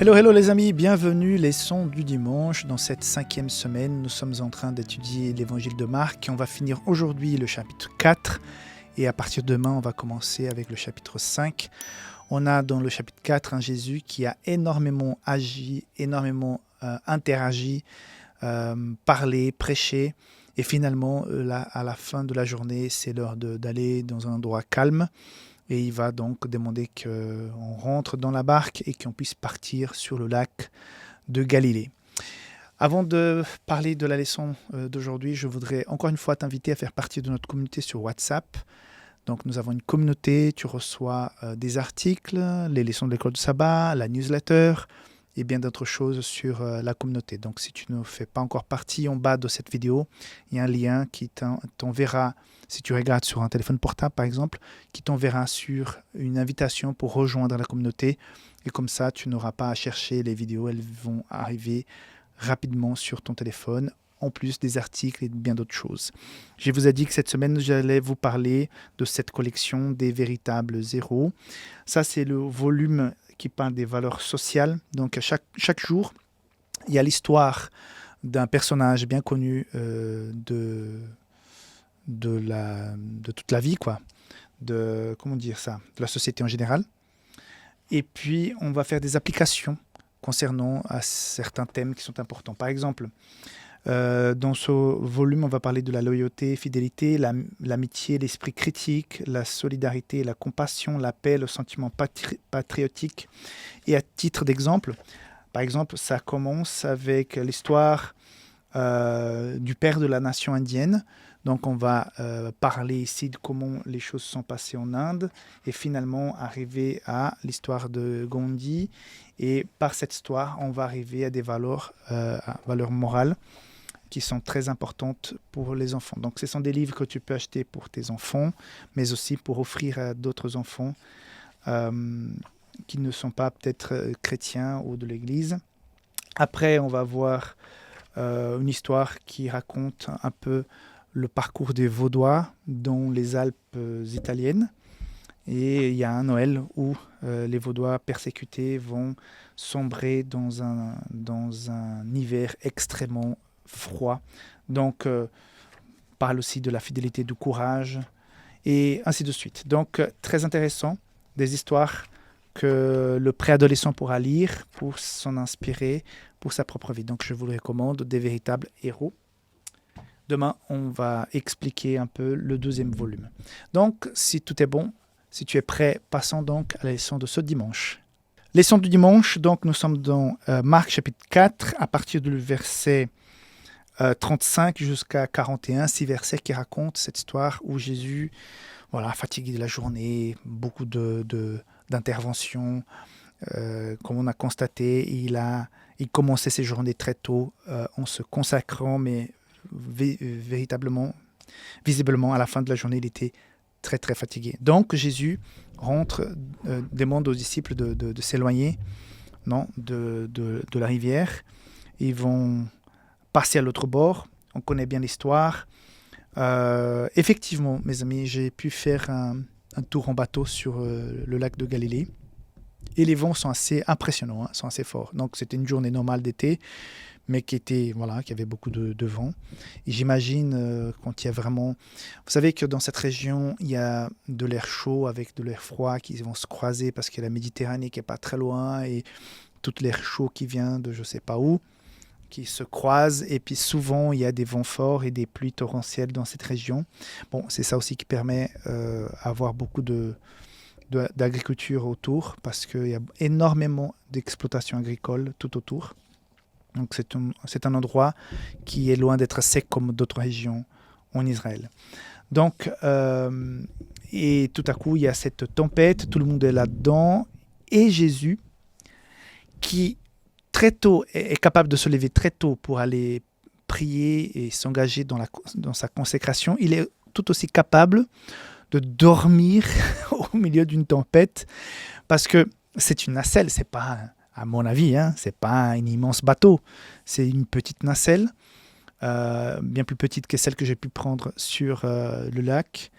Hello, hello les amis, bienvenue les sons du dimanche. Dans cette 5e semaine, nous sommes en train d'étudier l'évangile de Marc. On va finir aujourd'hui le chapitre 4 et à partir de demain, on va commencer avec le chapitre 5. On a dans le chapitre 4 un Jésus qui a énormément agi, énormément interagi, parlé, prêché. Et finalement, à la fin de la journée, c'est l'heure d'aller dans un endroit calme. Et il va donc demander qu'on rentre dans la barque et qu'on puisse partir sur le lac de Galilée. Avant de parler de la leçon d'aujourd'hui, je voudrais encore une fois t'inviter à faire partie de notre communauté sur WhatsApp. Donc nous avons une communauté, tu reçois des articles, les leçons de l'école de sabbat, la newsletter et bien d'autres choses sur la communauté. Donc si tu ne fais pas encore partie, en bas de cette vidéo, il y a un lien qui t'enverra, si tu regardes sur un téléphone portable par exemple, qui t'enverra sur une invitation pour rejoindre la communauté. Et comme ça, tu n'auras pas à chercher les vidéos, elles vont arriver rapidement sur ton téléphone, en plus des articles et bien d'autres choses. Je vous ai dit que cette semaine, j'allais vous parler de cette collection des véritables zéros. Ça, c'est le volume qui parle des valeurs sociales. Donc, chaque jour, il y a l'histoire d'un personnage bien connu de toute la vie, quoi. Comment dire ça, de la société en général. Et puis, on va faire des applications concernant à certains thèmes qui sont importants. Par exemple, dans ce volume, on va parler de la loyauté, fidélité, l'amitié, l'esprit critique, la solidarité, la compassion, la paix, le sentiment patriotique. Et à titre d'exemple, par exemple, ça commence avec l'histoire du père de la nation indienne. Donc on va parler ici de comment les choses sont passées en Inde et finalement arriver à l'histoire de Gandhi. Et par cette histoire, on va arriver à des valeurs morales qui sont très importantes pour les enfants. Donc ce sont des livres que tu peux acheter pour tes enfants, mais aussi pour offrir à d'autres enfants qui ne sont pas peut-être chrétiens ou de l'Église. Après, on va voir une histoire qui raconte un peu le parcours des Vaudois dans les Alpes italiennes. Et il y a un Noël où les Vaudois persécutés vont sombrer dans un hiver extrêmement froid. Donc, parle aussi de la fidélité, du courage, et ainsi de suite. Donc, très intéressant, des histoires que le préadolescent pourra lire pour s'en inspirer pour sa propre vie. Donc, je vous le recommande, des véritables héros. Demain, on va expliquer un peu le 2e volume. Donc, si tout est bon, si tu es prêt, passons donc à la leçon de ce dimanche. Leçon du dimanche, donc nous sommes dans Marc chapitre 4, à partir du verset 35 jusqu'à 41, 6 versets qui racontent cette histoire où Jésus, fatigué de la journée, beaucoup d'interventions, comme on a constaté, il commençait ses journées très tôt en se consacrant, mais visiblement, à la fin de la journée, il était très très fatigué. Donc Jésus demande aux disciples de s'éloigner de la rivière. Ils vont passer à l'autre bord. On connaît bien l'histoire. Effectivement, mes amis, j'ai pu faire un tour en bateau sur le lac de Galilée. Et les vents sont assez impressionnants, sont assez forts. Donc c'était une journée normale d'été, mais qui avait beaucoup de vent. Et j'imagine quand il y a vraiment... Vous savez que dans cette région, il y a de l'air chaud avec de l'air froid qui vont se croiser parce qu'il y a la Méditerranée qui n'est pas très loin et tout l'air chaud qui vient de je ne sais pas où, qui se croisent. Et puis souvent, il y a des vents forts et des pluies torrentielles dans cette région. Bon, c'est ça aussi qui permet d'avoir beaucoup d'agriculture autour parce qu'il y a énormément d'exploitation agricole tout autour. Donc c'est un endroit qui est loin d'être sec comme d'autres régions en Israël. Donc, et tout à coup, il y a cette tempête, tout le monde est là-dedans, et Jésus, qui très tôt est capable de se lever très tôt pour aller prier et s'engager dans sa consécration, il est tout aussi capable de dormir au milieu d'une tempête, parce que c'est une nacelle, c'est pas... À mon avis, ce n'est pas un immense bateau, c'est une petite nacelle, bien plus petite que celle que j'ai pu prendre sur le lac.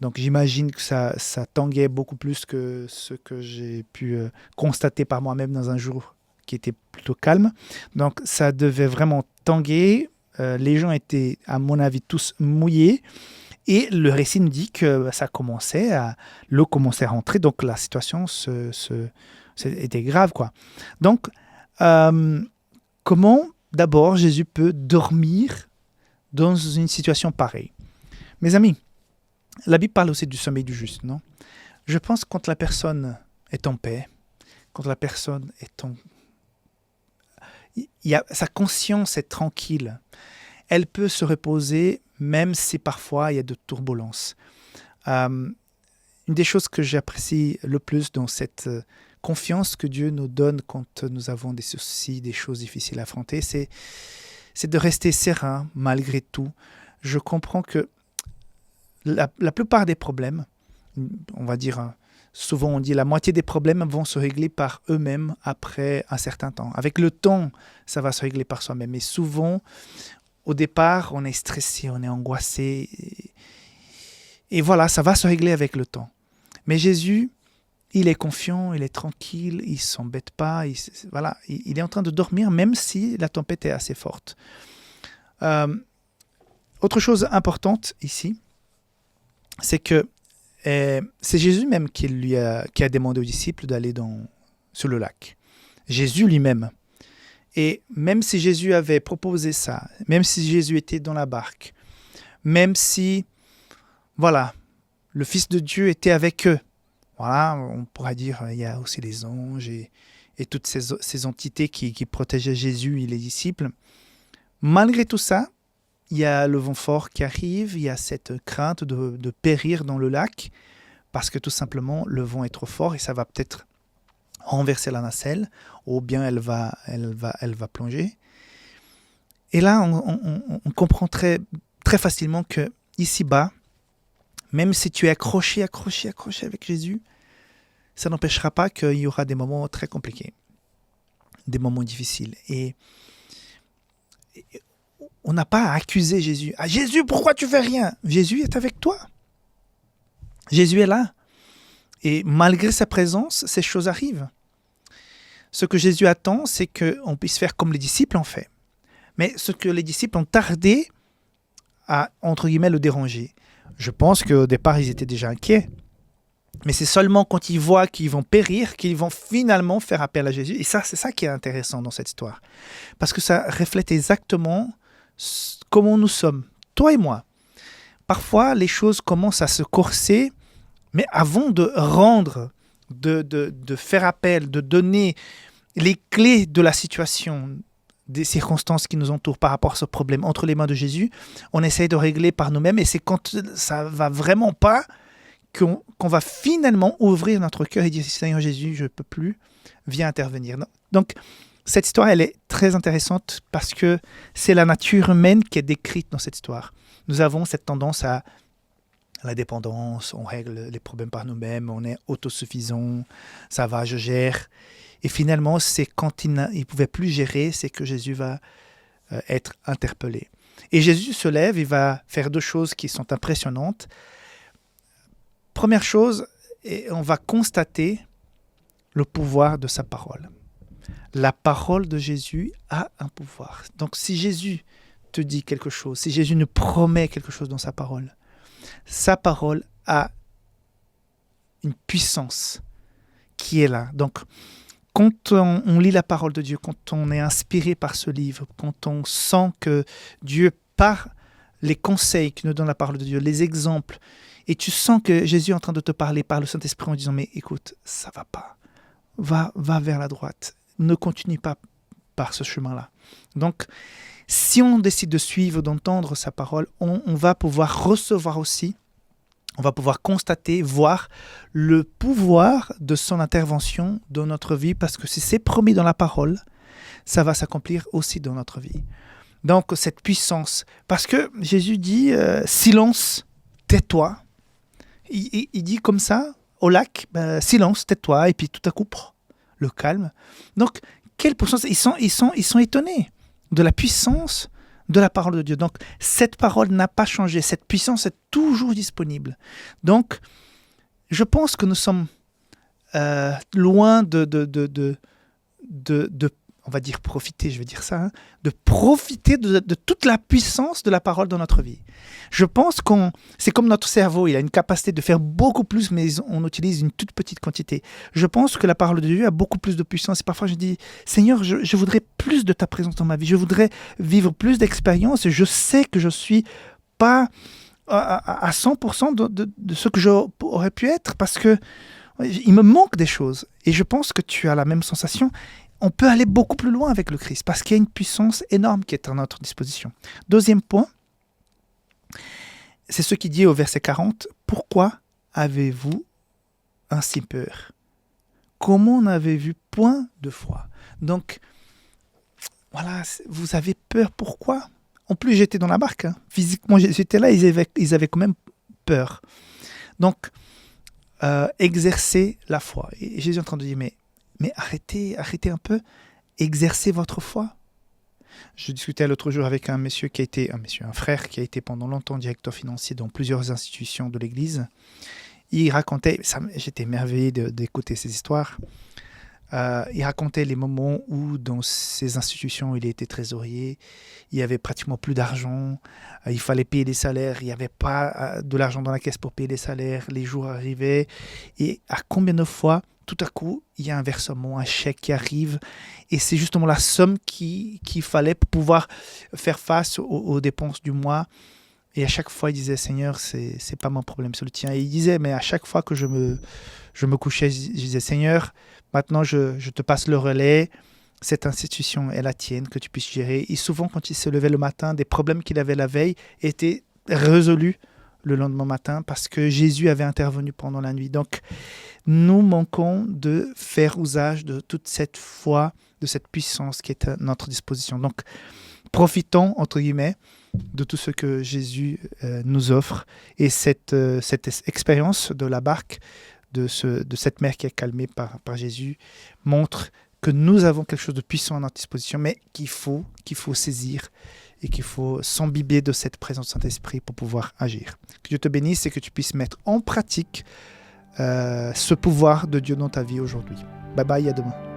Donc j'imagine que ça tanguait beaucoup plus que ce que j'ai pu constater par moi-même dans un jour qui était plutôt calme. Donc, ça devait vraiment tanguer. Les gens étaient, à mon avis, tous mouillés. Et le récit nous dit que l'eau commençait à rentrer. Donc, la situation était grave, quoi. Donc, comment, d'abord, Jésus peut dormir dans une situation pareille? Mes amis, la Bible parle aussi du sommeil du juste, non? Je pense que quand la personne est en paix, quand la personne est sa conscience est tranquille, elle peut se reposer même si parfois il y a de turbulences. Une des choses que j'apprécie le plus dans cette confiance que Dieu nous donne quand nous avons des soucis, des choses difficiles à affronter, c'est de rester serein malgré tout. Je comprends que la plupart des problèmes, on va dire, souvent on dit la moitié des problèmes vont se régler par eux-mêmes après un certain temps. Avec le temps, ça va se régler par soi-même. Et souvent, au départ, on est stressé, on est angoissé. Et voilà, ça va se régler avec le temps. Mais Jésus, il est confiant, il est tranquille, il ne s'embête pas. Il est en train de dormir même si la tempête est assez forte. Autre chose importante ici, c'est que c'est Jésus même qui a demandé aux disciples d'aller sur le lac. Jésus lui-même. Et même si Jésus avait proposé ça, même si Jésus était dans la barque, même si, voilà, le Fils de Dieu était avec eux, voilà, on pourra dire il y a aussi les anges et toutes ces entités qui protégeaient Jésus et les disciples. Malgré tout ça, il y a le vent fort qui arrive, il y a cette crainte de périr dans le lac, parce que tout simplement, le vent est trop fort et ça va peut-être renverser la nacelle, ou bien elle va plonger. Et là, on comprend très, très facilement que ici-bas, même si tu es accroché avec Jésus, ça n'empêchera pas qu'il y aura des moments très compliqués, des moments difficiles. Et on n'a pas à accuser Jésus. Ah, Jésus, pourquoi tu fais rien? Jésus est avec toi. Jésus est là. Et malgré sa présence, ces choses arrivent. Ce que Jésus attend, c'est qu'on puisse faire comme les disciples ont fait. Mais ce que les disciples ont tardé à, entre guillemets, le déranger. Je pense qu'au départ, ils étaient déjà inquiets. Mais c'est seulement quand ils voient qu'ils vont périr qu'ils vont finalement faire appel à Jésus. Et ça, c'est ça qui est intéressant dans cette histoire. Parce que ça reflète exactement comment nous sommes, toi et moi. Parfois, les choses commencent à se corser, mais avant de rendre, de faire appel, de donner les clés de la situation, des circonstances qui nous entourent par rapport à ce problème entre les mains de Jésus, on essaye de régler par nous-mêmes et c'est quand ça va vraiment pas qu'on va finalement ouvrir notre cœur et dire Seigneur Jésus, je ne peux plus, viens intervenir. Donc, cette histoire, elle est très intéressante parce que c'est la nature humaine qui est décrite dans cette histoire. Nous avons cette tendance à la dépendance, on règle les problèmes par nous-mêmes, on est autosuffisant, ça va, je gère. Et finalement, c'est quand il ne pouvait plus gérer, c'est que Jésus va être interpellé. Et Jésus se lève, il va faire deux choses qui sont impressionnantes. Première chose, on va constater le pouvoir de sa parole. La parole de Jésus a un pouvoir. Donc si Jésus te dit quelque chose, si Jésus nous promet quelque chose dans sa parole a une puissance qui est là. Donc quand on lit la parole de Dieu, quand on est inspiré par ce livre, quand on sent que Dieu, par les conseils qu'il nous donne la parole de Dieu, les exemples, et tu sens que Jésus est en train de te parler par le Saint-Esprit en disant « Mais écoute, ça va pas. Va vers la droite. Ne continue pas par ce chemin-là. » Donc, si on décide de suivre, d'entendre sa parole, on va pouvoir recevoir aussi, on va pouvoir constater, voir le pouvoir de son intervention dans notre vie, parce que si c'est promis dans la parole, ça va s'accomplir aussi dans notre vie. Donc, cette puissance, parce que Jésus dit « Silence, tais-toi ». Il dit comme ça au lac, silence, tais-toi, et puis tout à coup, le calme. Donc, quelle puissance! Ils sont étonnés de la puissance de la parole de Dieu. Donc, cette parole n'a pas changé. Cette puissance est toujours disponible. Donc, je pense que nous sommes loin de on va dire profiter, je vais dire ça, de profiter de toute la puissance de la parole dans notre vie. Je pense c'est comme notre cerveau, il a une capacité de faire beaucoup plus, mais on utilise une toute petite quantité. Je pense que la parole de Dieu a beaucoup plus de puissance. Et parfois, je dis, Seigneur, je voudrais plus de ta présence dans ma vie. Je voudrais vivre plus d'expériences. Et je sais que je ne suis pas à 100% de ce que j'aurais pu être parce que il me manque des choses. Et je pense que tu as la même sensation. On peut aller beaucoup plus loin avec le Christ parce qu'il y a une puissance énorme qui est à notre disposition. Deuxième point, c'est ce qui dit au verset 40, « Pourquoi avez-vous ainsi peur? Comment n'avez-vous point de foi ?» Donc, voilà, vous avez peur, pourquoi? En plus, j'étais dans la barque. Physiquement, j'étais là, ils avaient quand même peur. Donc, exercez la foi. Et Jésus est en train de dire, mais arrêtez un peu, exercez votre foi. Je discutais l'autre jour avec un frère qui a été pendant longtemps directeur financier dans plusieurs institutions de l'Église. Il racontait, j'étais émerveillé d'écouter ces histoires. Il racontait les moments où dans ces institutions il était trésorier, il y avait pratiquement plus d'argent, il fallait payer les salaires, il n'y avait pas de l'argent dans la caisse pour payer les salaires, les jours arrivaient et à combien de fois tout à coup il y a un versement, un chèque qui arrive et c'est justement la somme qu'il fallait pour pouvoir faire face aux dépenses du mois. Et à chaque fois, il disait, Seigneur, c'est pas mon problème, c'est le tien. Et il disait, mais à chaque fois que je me couchais, je disais, Seigneur, maintenant je te passe le relais, cette institution est la tienne, que tu puisses gérer. Et souvent, quand il se levait le matin, des problèmes qu'il avait la veille étaient résolus le lendemain matin parce que Jésus avait intervenu pendant la nuit. Donc, nous manquons de faire usage de toute cette foi, de cette puissance qui est à notre disposition. Donc, profitons, entre guillemets, de tout ce que Jésus nous offre. Et cette expérience de la barque, de cette mer qui est calmée par Jésus, montre que nous avons quelque chose de puissant à notre disposition, mais qu'il faut saisir et qu'il faut s'imbiber de cette présence du Saint-Esprit pour pouvoir agir. Que Dieu te bénisse et que tu puisses mettre en pratique ce pouvoir de Dieu dans ta vie aujourd'hui. Bye bye, à demain.